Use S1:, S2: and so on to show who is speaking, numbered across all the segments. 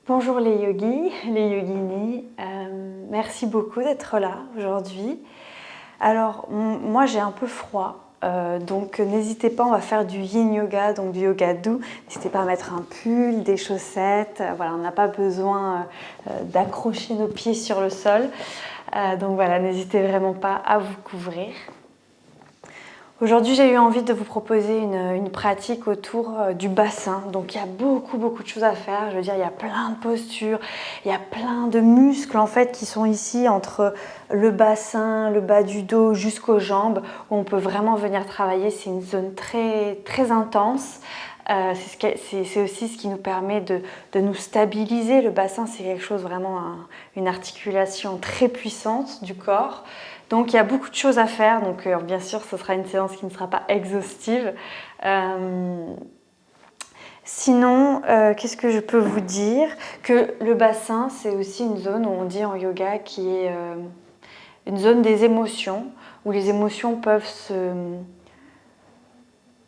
S1: Bonjour les yogis, les yoginis, merci beaucoup d'être là aujourd'hui. Alors moi j'ai un peu froid, donc n'hésitez pas, on va faire du yin yoga, donc du yoga doux. N'hésitez pas à mettre un pull, des chaussettes, voilà, on n'a pas besoin d'accrocher nos pieds sur le sol. Donc voilà, n'hésitez vraiment pas à vous couvrir. Aujourd'hui, j'ai eu envie de vous proposer une pratique autour du bassin. Donc, il y a beaucoup de choses à faire. Je veux dire, il y a plein de postures, il y a plein de muscles en fait qui sont ici entre le bassin, le bas du dos jusqu'aux jambes, où on peut vraiment venir travailler. C'est une zone très intense. C'est aussi ce qui nous permet de nous stabiliser. Le bassin, c'est quelque chose vraiment, une articulation très puissante du corps. Donc il y a beaucoup de choses à faire, donc bien sûr ce sera une séance qui ne sera pas exhaustive. Sinon, qu'est-ce que je peux vous dire? Que le bassin, c'est aussi une zone où on dit en yoga qui est une zone des émotions, où les émotions peuvent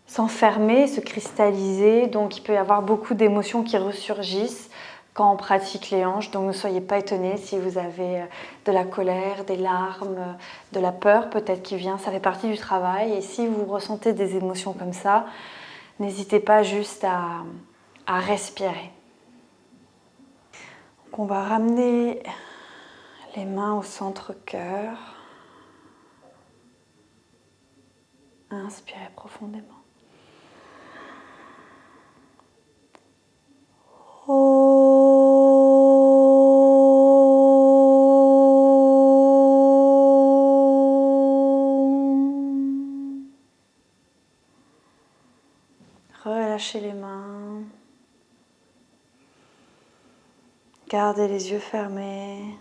S1: s'enfermer, se cristalliser, donc il peut y avoir beaucoup d'émotions qui ressurgissent quand on pratique les hanches, donc ne soyez pas étonnés si vous avez de la colère, des larmes, de la peur peut-être qui vient, ça fait partie du travail, et si vous ressentez des émotions comme ça, n'hésitez pas juste à respirer. Donc on va ramener les mains au centre-cœur, inspirez profondément. Relâchez les mains. Gardez les yeux fermés.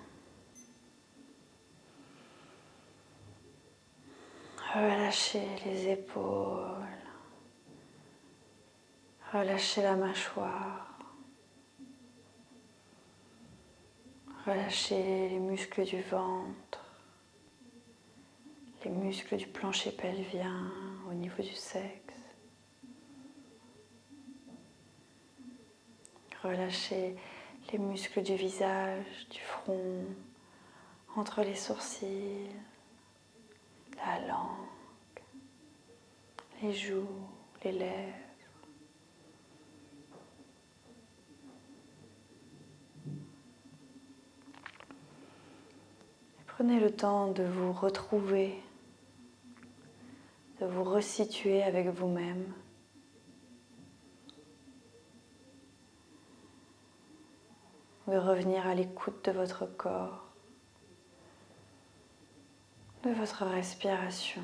S1: Relâchez les épaules. Relâchez la mâchoire. Relâchez les muscles du ventre, les muscles du plancher pelvien au niveau du sexe. Relâchez les muscles du visage, du front, entre les sourcils, la langue, les joues, les lèvres. Prenez le temps de vous retrouver, de vous resituer avec vous-même. De revenir à l'écoute de votre corps, de votre respiration.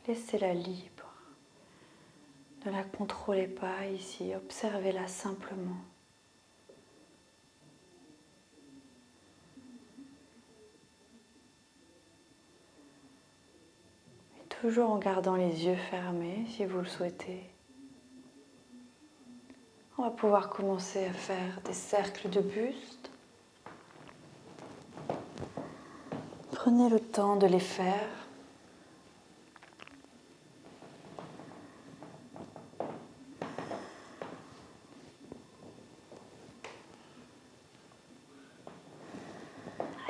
S1: Laissez-la libre. Ne la contrôlez pas ici, observez-la simplement. Et toujours en gardant les yeux fermés si vous le souhaitez. On va pouvoir commencer à faire des cercles de buste. Prenez le temps de les faire.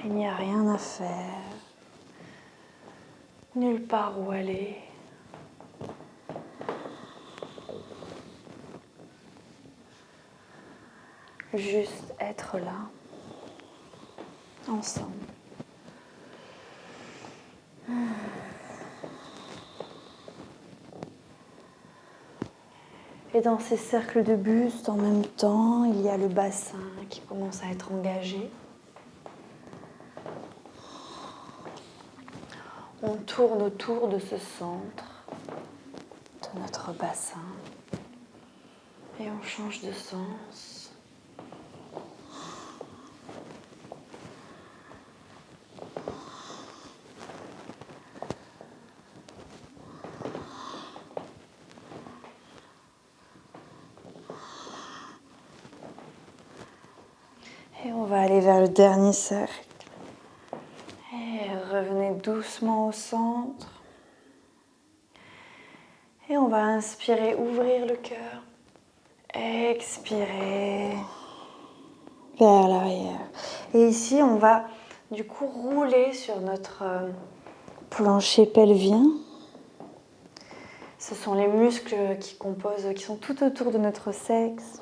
S1: Il n'y a rien à faire, nulle part où aller. Juste être là, ensemble. Et dans ces cercles de buste, en même temps, il y a le bassin qui commence à être engagé. On tourne autour de ce centre, de notre bassin, et on change de sens. Et on va aller vers le dernier cercle. Et revenez doucement au centre. Et on va inspirer, ouvrir le cœur. Expirer vers l'arrière. Et ici, on va du coup rouler sur notre plancher pelvien. Ce sont les muscles qui sont tout autour de notre sexe.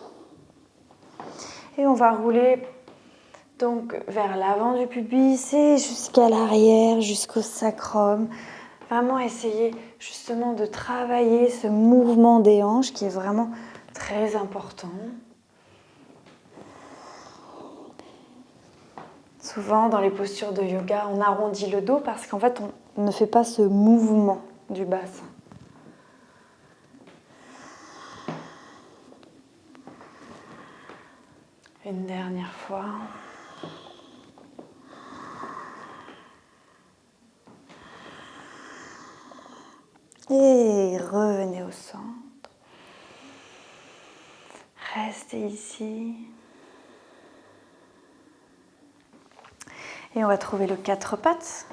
S1: Et on va rouler donc vers l'avant du pubis et jusqu'à l'arrière, jusqu'au sacrum. Vraiment essayer justement de travailler ce mouvement des hanches qui est vraiment très important. Souvent dans les postures de yoga, on arrondit le dos parce qu'en fait on ne fait pas ce mouvement du bassin. Une dernière fois. Et revenez au centre. Restez ici. Et on va trouver le 4 pattes.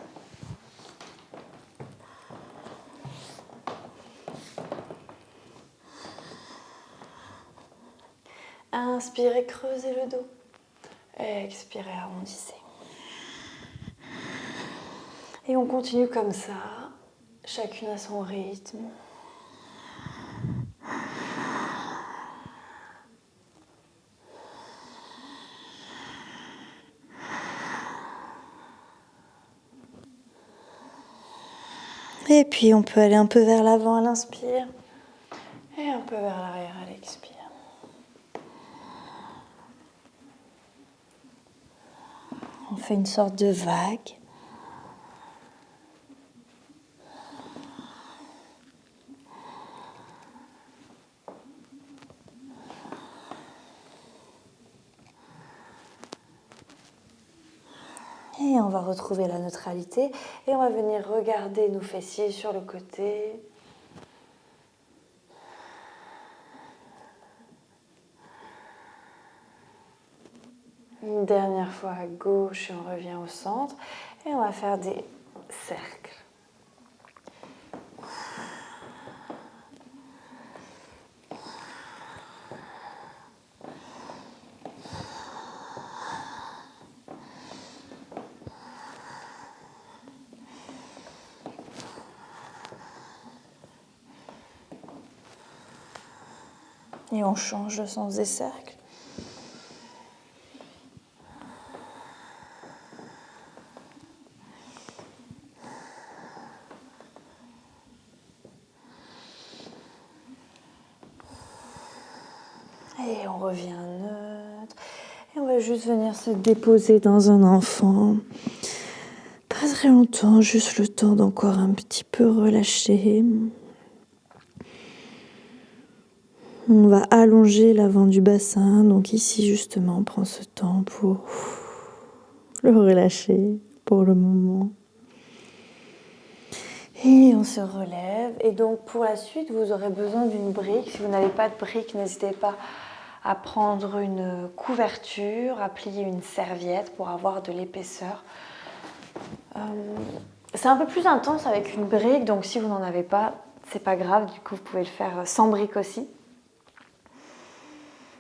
S1: Inspirez, creusez le dos. Expirez, arrondissez. Et on continue comme ça, chacune à son rythme. Et puis on peut aller un peu vers l'avant à l'inspire et un peu vers l'arrière à l'expire. On fait une sorte de vague. Et on va retrouver la neutralité et on va venir regarder nos fessiers sur le côté. Une dernière fois à gauche et on revient au centre. Et on va faire des cercles. Et on change le sens des cercles. Et on revient neutre. Et on va juste venir se déposer dans un enfant. Pas très longtemps, juste le temps d'encore un petit peu relâcher. On va allonger l'avant du bassin. Donc ici, justement, on prend ce temps pour le relâcher pour le moment. Et on se relève. Et donc, pour la suite, vous aurez besoin d'une brique. Si vous n'avez pas de brique, n'hésitez pas à prendre une couverture, à plier une serviette pour avoir de l'épaisseur. C'est un peu plus intense avec une brique. Donc, si vous n'en avez pas, c'est pas grave. Du coup, vous pouvez le faire sans brique aussi.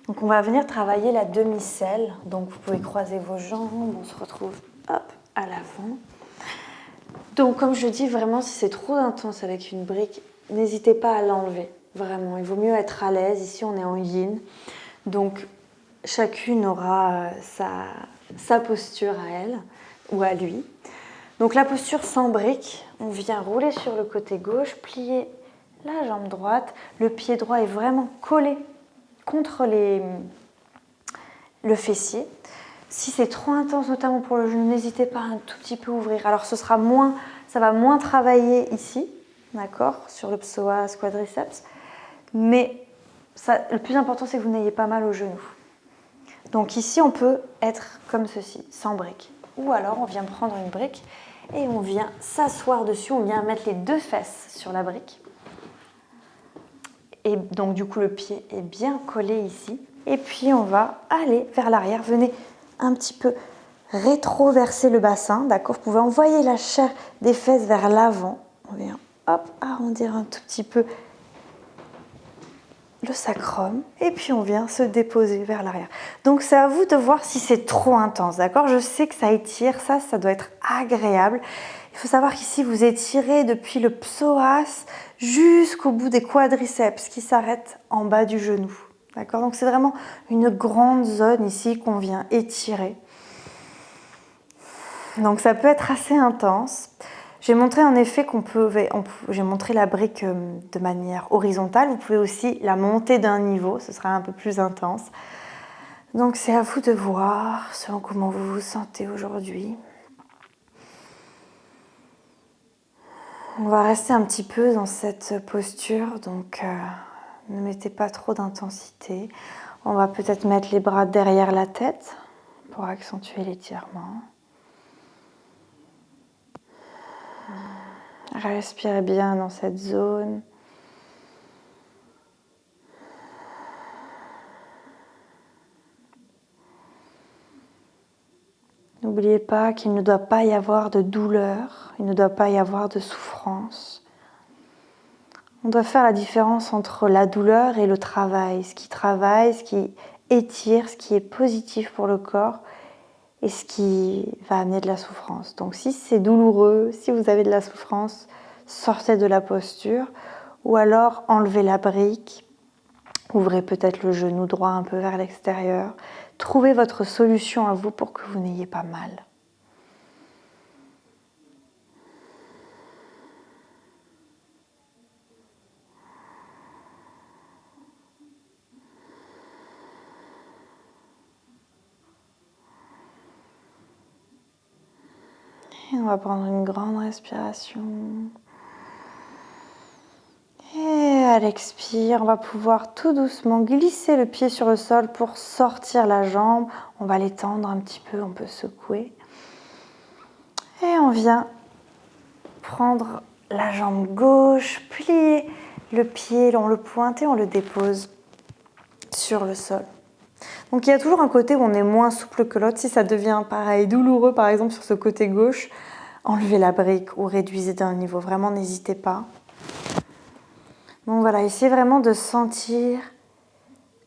S1: Donc on va venir travailler la demi-selle. Donc vous pouvez croiser vos jambes, on se retrouve hop, à l'avant. Donc comme je dis, vraiment si c'est trop intense avec une brique, n'hésitez pas à l'enlever. Vraiment, il vaut mieux être à l'aise. Ici on est en yin. Donc chacune aura sa posture à elle ou à lui. Donc la posture sans brique, on vient rouler sur le côté gauche, plier la jambe droite. Le pied droit est vraiment collé contre le fessier. Si c'est trop intense, notamment pour le genou, n'hésitez pas à un tout petit peu ouvrir. Alors ça va moins travailler ici, d'accord, sur le psoas, quadriceps, mais le plus important c'est que vous n'ayez pas mal au genou. Donc ici on peut être comme ceci, sans brique. Ou alors on vient prendre une brique et on vient s'asseoir dessus, on vient mettre les deux fesses sur la brique. Et donc du coup le pied est bien collé ici. Et puis on va aller vers l'arrière. Venez un petit peu rétroverser le bassin, d'accord. Vous pouvez envoyer la chair des fesses vers l'avant. On vient hop, arrondir un tout petit peu le sacrum et puis on vient se déposer vers l'arrière. Donc c'est à vous de voir si c'est trop intense, d'accord? Je sais que ça étire, ça doit être agréable. Il faut savoir qu'ici vous étirez depuis le psoas jusqu'au bout des quadriceps qui s'arrêtent en bas du genou, d'accord? Donc c'est vraiment une grande zone ici qu'on vient étirer. Donc ça peut être assez intense. J'ai montré en effet j'ai montré la brique de manière horizontale. Vous pouvez aussi la monter d'un niveau, ce sera un peu plus intense. Donc c'est à vous de voir selon comment vous vous sentez aujourd'hui. On va rester un petit peu dans cette posture, donc ne mettez pas trop d'intensité. On va peut-être mettre les bras derrière la tête pour accentuer l'étirement. Respirez bien dans cette zone. N'oubliez pas qu'il ne doit pas y avoir de douleur, il ne doit pas y avoir de souffrance. On doit faire la différence entre la douleur et le travail, ce qui étire, ce qui est positif pour le corps et ce qui va amener de la souffrance. Donc si c'est douloureux, si vous avez de la souffrance, sortez de la posture ou alors enlevez la brique, ouvrez peut-être le genou droit un peu vers l'extérieur. Trouvez votre solution à vous pour que vous n'ayez pas mal. Et on va prendre une grande respiration. Et à l'expire, on va pouvoir tout doucement glisser le pied sur le sol pour sortir la jambe. On va l'étendre un petit peu, on peut secouer. Et on vient prendre la jambe gauche, plier le pied, on le pointe et on le dépose sur le sol. Donc il y a toujours un côté où on est moins souple que l'autre. Si ça devient pareil, douloureux par exemple sur ce côté gauche, enlevez la brique ou réduisez d'un niveau. Vraiment, n'hésitez pas. Donc voilà, essayez vraiment de sentir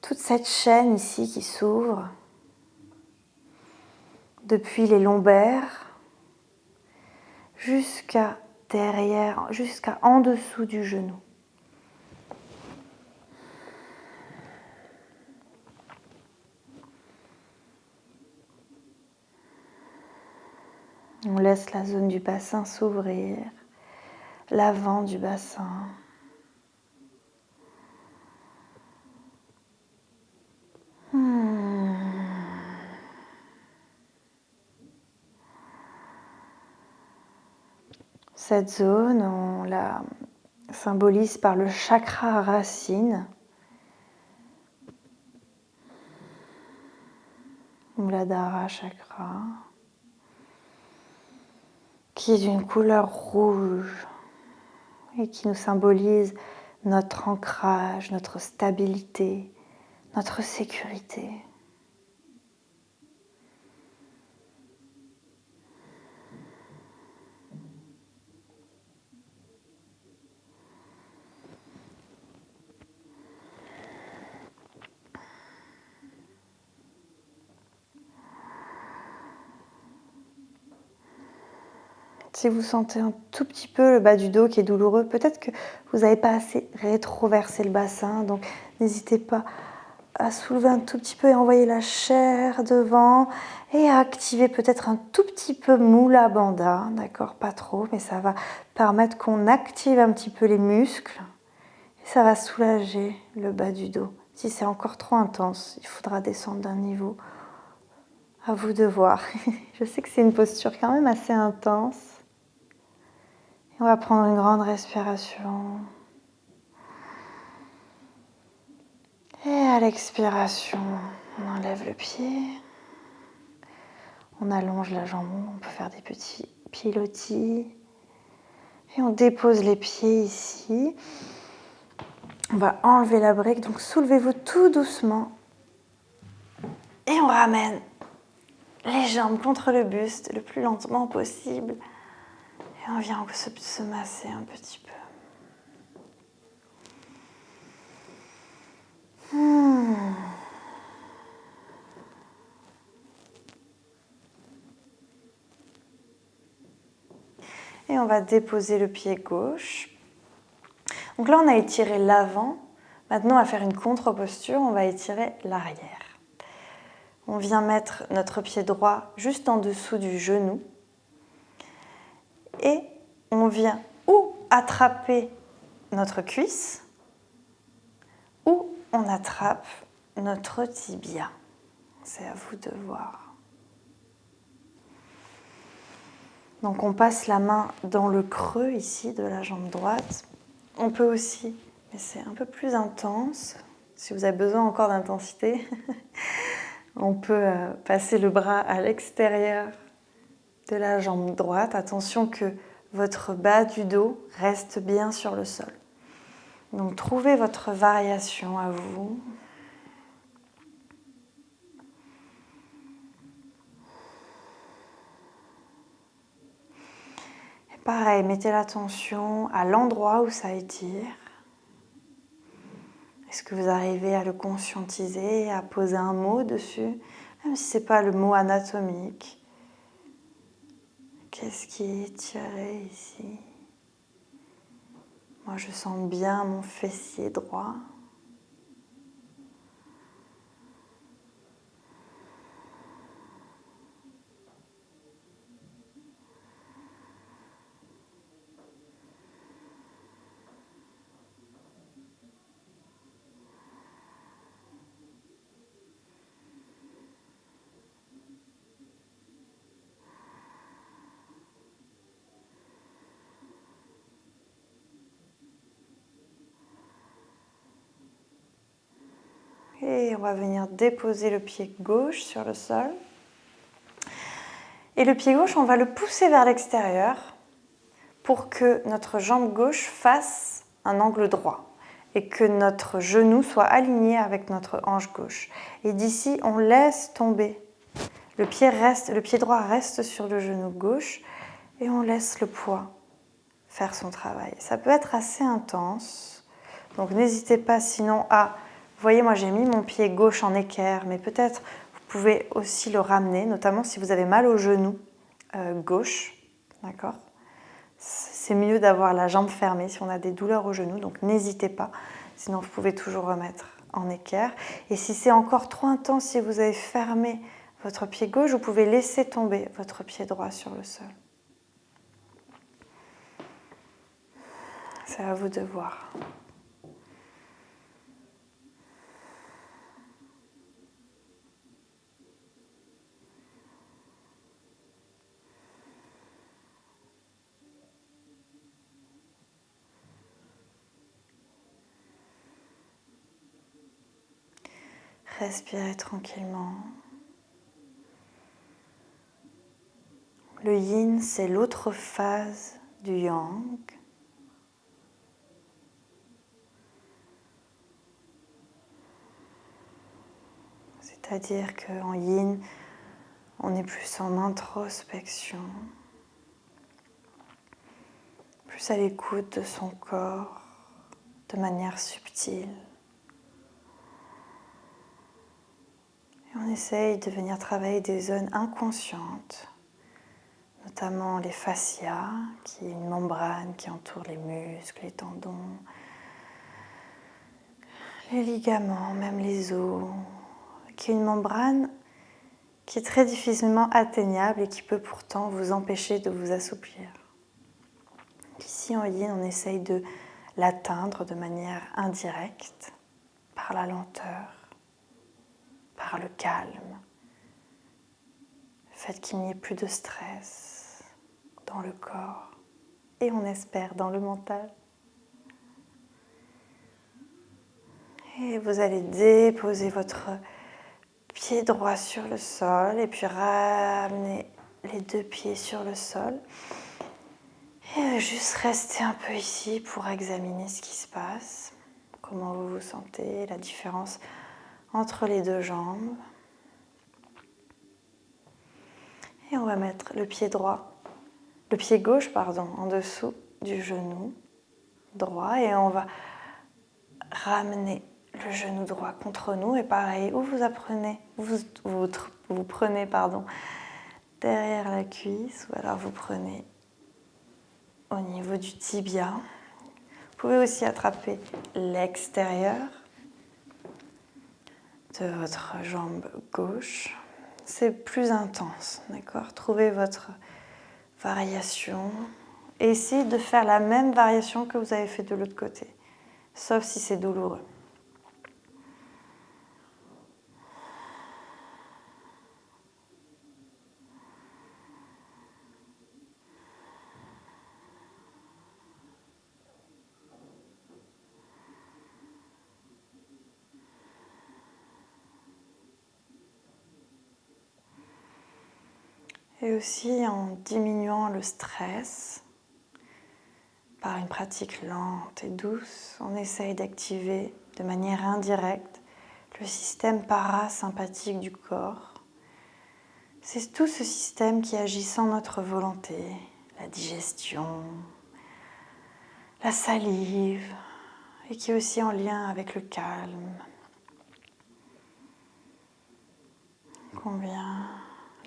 S1: toute cette chaîne ici qui s'ouvre depuis les lombaires jusqu'à derrière, jusqu'à en dessous du genou. On laisse la zone du bassin s'ouvrir, l'avant du bassin. Cette zone, on la symbolise par le chakra racine, Muladhara chakra, qui est d'une couleur rouge et qui nous symbolise notre ancrage, notre stabilité, notre sécurité. Si vous sentez un tout petit peu le bas du dos qui est douloureux, peut-être que vous n'avez pas assez rétroversé le bassin, donc n'hésitez pas à soulever un tout petit peu et envoyer la chair devant et à activer peut-être un tout petit peu Mula Bandha, d'accord, pas trop, mais ça va permettre qu'on active un petit peu les muscles et ça va soulager le bas du dos. Si c'est encore trop intense, il faudra descendre d'un niveau. À vous de voir. Je sais que c'est une posture quand même assez intense. On va prendre une grande respiration. Et à l'expiration, on enlève le pied. On allonge la jambe, on peut faire des petits pilotis. Et on dépose les pieds ici. On va enlever la brique, donc soulevez-vous tout doucement. Et on ramène les jambes contre le buste le plus lentement possible. Et on vient se masser un petit peu. Et on va déposer le pied gauche. Donc là, on a étiré l'avant. Maintenant, on va faire une contre-posture. On va étirer l'arrière. On vient mettre notre pied droit juste en dessous du genou. Et on vient ou attraper notre cuisse ou on attrape notre tibia. C'est à vous de voir. Donc on passe la main dans le creux ici de la jambe droite. On peut aussi, mais c'est un peu plus intense, si vous avez besoin encore d'intensité, on peut passer le bras à l'extérieur de la jambe droite. Attention que votre bas du dos reste bien sur le sol. Donc trouvez votre variation à vous. Et pareil, mettez l'attention à l'endroit où ça étire. Est-ce que vous arrivez à le conscientiser, à poser un mot dessus, même si ce n'est pas le mot anatomique? Qu'est-ce qui est étiré ici? Moi, je sens bien mon fessier droit. Et on va venir déposer le pied gauche sur le sol. Et le pied gauche, on va le pousser vers l'extérieur pour que notre jambe gauche fasse un angle droit et que notre genou soit aligné avec notre hanche gauche. Et d'ici, on laisse tomber. Le pied droit reste sur le genou gauche et on laisse le poids faire son travail. Ça peut être assez intense, donc n'hésitez pas sinon à... Vous voyez, moi j'ai mis mon pied gauche en équerre, mais peut-être vous pouvez aussi le ramener, notamment si vous avez mal au genou gauche, d'accord ? C'est mieux d'avoir la jambe fermée si on a des douleurs au genou, donc n'hésitez pas, sinon vous pouvez toujours remettre en équerre. Et si c'est encore trop intense, si vous avez fermé votre pied gauche, vous pouvez laisser tomber votre pied droit sur le sol. C'est à vous de voir. Respirez tranquillement. Le yin, c'est l'autre phase du yang. C'est-à-dire qu'en yin, on est plus en introspection, plus à l'écoute de son corps de manière subtile. Et on essaye de venir travailler des zones inconscientes, notamment les fascias, qui est une membrane qui entoure les muscles, les tendons, les ligaments, même les os, qui est une membrane qui est très difficilement atteignable et qui peut pourtant vous empêcher de vous assouplir. Ici en yin, on essaye de l'atteindre de manière indirecte, par la lenteur, par le calme, le fait qu'il n'y ait plus de stress dans le corps et on espère dans le mental. Et vous allez déposer votre pied droit sur le sol et puis ramener les deux pieds sur le sol. Et juste rester un peu ici pour examiner ce qui se passe, comment vous vous sentez, la différence entre les deux jambes. Et on va mettre le pied gauche, en dessous du genou droit et on va ramener le genou droit contre nous et pareil, où vous prenez derrière la cuisse ou alors vous prenez au niveau du tibia. Vous pouvez aussi attraper l'extérieur de votre jambe gauche. C'est plus intense, d'accord? Trouvez votre variation et essayez de faire la même variation que vous avez fait de l'autre côté, sauf si c'est douloureux. Et aussi en diminuant le stress, par une pratique lente et douce, on essaye d'activer de manière indirecte le système parasympathique du corps. C'est tout ce système qui agit sans notre volonté, la digestion, la salive, et qui est aussi en lien avec le calme. Qu'on vient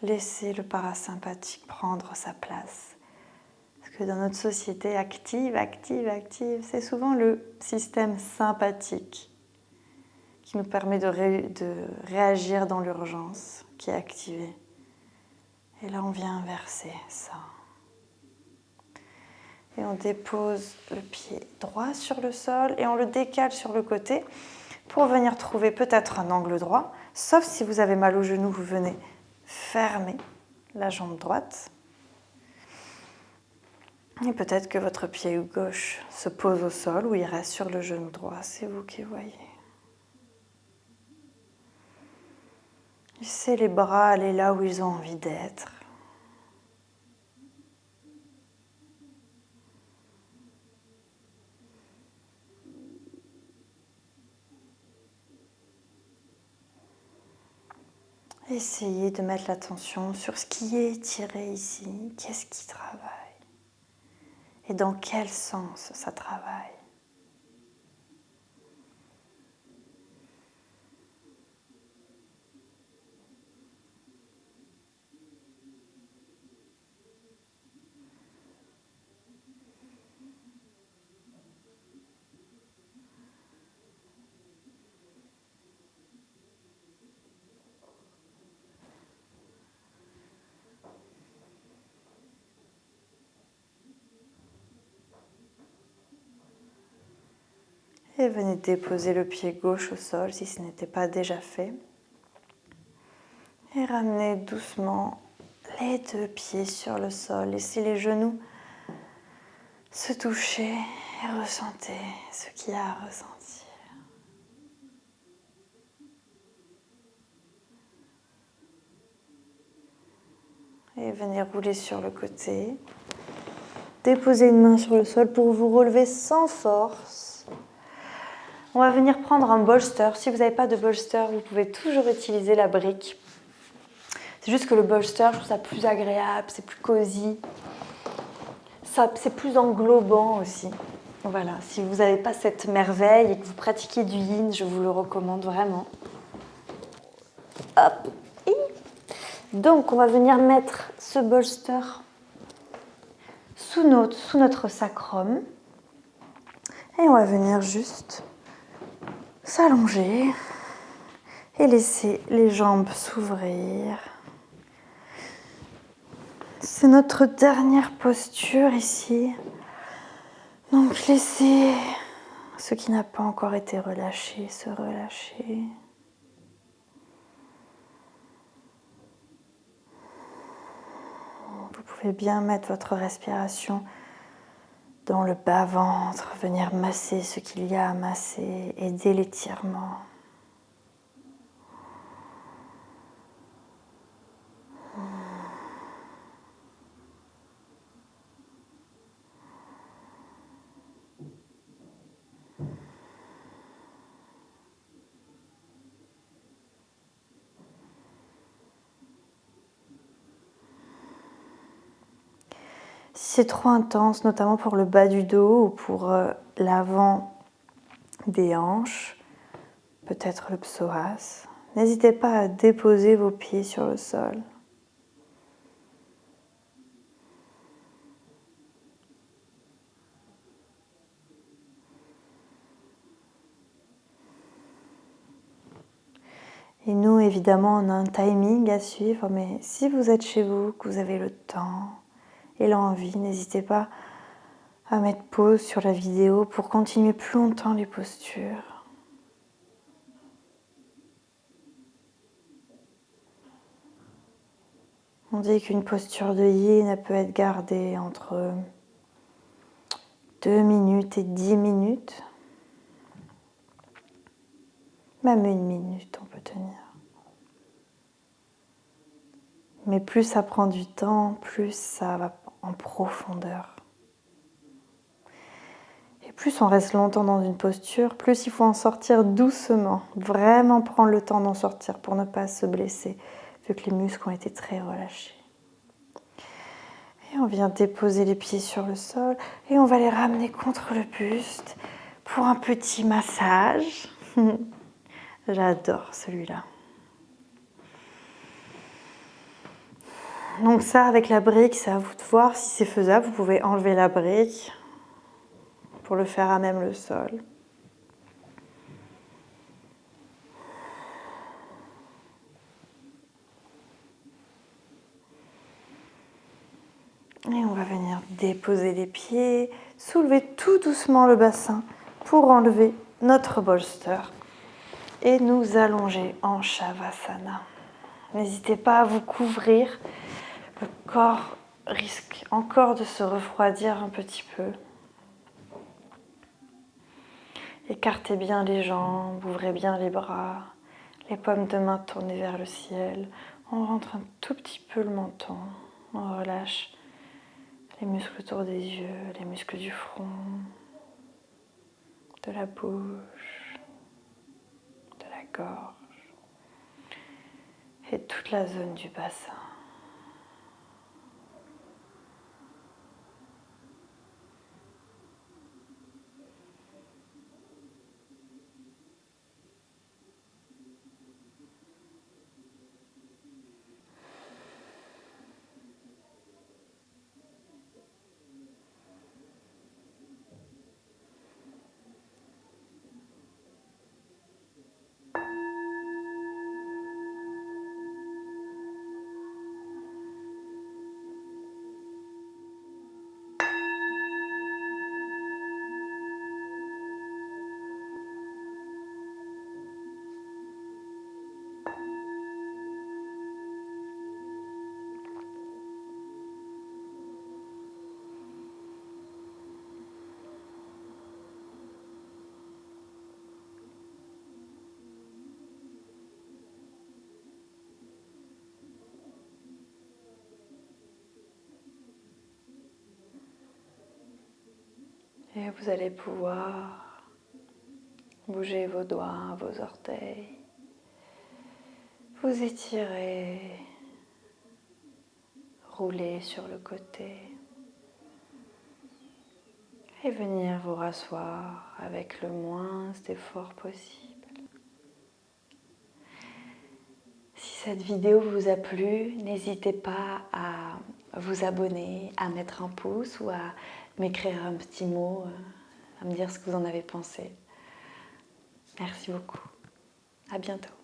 S1: laisser le parasympathique prendre sa place. Parce que dans notre société active, c'est souvent le système sympathique qui nous permet de réagir dans l'urgence, qui est activé. Et là, on vient inverser ça. Et on dépose le pied droit sur le sol et on le décale sur le côté pour venir trouver peut-être un angle droit. Sauf si vous avez mal au genou, vous venez fermer la jambe droite. Et peut-être que votre pied gauche se pose au sol ou il reste sur le genou droit. C'est vous qui voyez. Laissez les bras aller là où ils ont envie d'être. Essayez de mettre l'attention sur ce qui est étiré ici. Qu'est-ce qui travaille? Et dans quel sens ça travaille? Et venez déposer le pied gauche au sol si ce n'était pas déjà fait. Et ramenez doucement les deux pieds sur le sol. Laissez les genoux se toucher et ressentez ce qu'il y a à ressentir. Et venez rouler sur le côté. Déposez une main sur le sol pour vous relever sans force. On va venir prendre un bolster. Si vous n'avez pas de bolster, vous pouvez toujours utiliser la brique. C'est juste que le bolster, je trouve ça plus agréable, c'est plus cosy. C'est plus englobant aussi. Voilà, si vous n'avez pas cette merveille et que vous pratiquez du yin, je vous le recommande vraiment. Hop. Donc, on va venir mettre ce bolster sous notre sacrum. Et on va venir juste s'allonger et laisser les jambes s'ouvrir. C'est notre dernière posture ici. Donc laissez ce qui n'a pas encore été relâché se relâcher. Vous pouvez bien mettre votre respiration dans le bas-ventre, venir masser ce qu'il y a à masser, aider l'étirement. Si c'est trop intense, notamment pour le bas du dos ou pour l'avant des hanches, peut-être le psoas, n'hésitez pas à déposer vos pieds sur le sol. Et nous, évidemment, on a un timing à suivre, mais si vous êtes chez vous, que vous avez le temps et l'envie, n'hésitez pas à mettre pause sur la vidéo pour continuer plus longtemps les postures. On dit qu'une posture de yin peut être gardée entre 2 minutes et 10 minutes. Même 1 minute, on peut tenir. Mais plus ça prend du temps, plus ça va en profondeur. Et plus on reste longtemps dans une posture, plus il faut en sortir doucement. Vraiment prendre le temps d'en sortir pour ne pas se blesser, vu que les muscles ont été très relâchés. Et on vient déposer les pieds sur le sol et on va les ramener contre le buste pour un petit massage. J'adore celui-là. Donc ça, avec la brique, c'est à vous de voir si c'est faisable. Vous pouvez enlever la brique pour le faire à même le sol. Et on va venir déposer les pieds, soulever tout doucement le bassin pour enlever notre bolster et nous allonger en Shavasana. N'hésitez pas à vous couvrir. Le corps risque encore de se refroidir un petit peu. Écartez bien les jambes, ouvrez bien les bras, les paumes de main tournées vers le ciel. On rentre un tout petit peu le menton, on relâche les muscles autour des yeux, les muscles du front, de la bouche, de la gorge et toute la zone du bassin. Et vous allez pouvoir bouger vos doigts, vos orteils, vous étirer, rouler sur le côté et venir vous rasseoir avec le moins d'effort possible. Si cette vidéo vous a plu, n'hésitez pas à vous abonner, à mettre un pouce ou à m'écrire un petit mot, à me dire ce que vous en avez pensé. Merci beaucoup. À bientôt.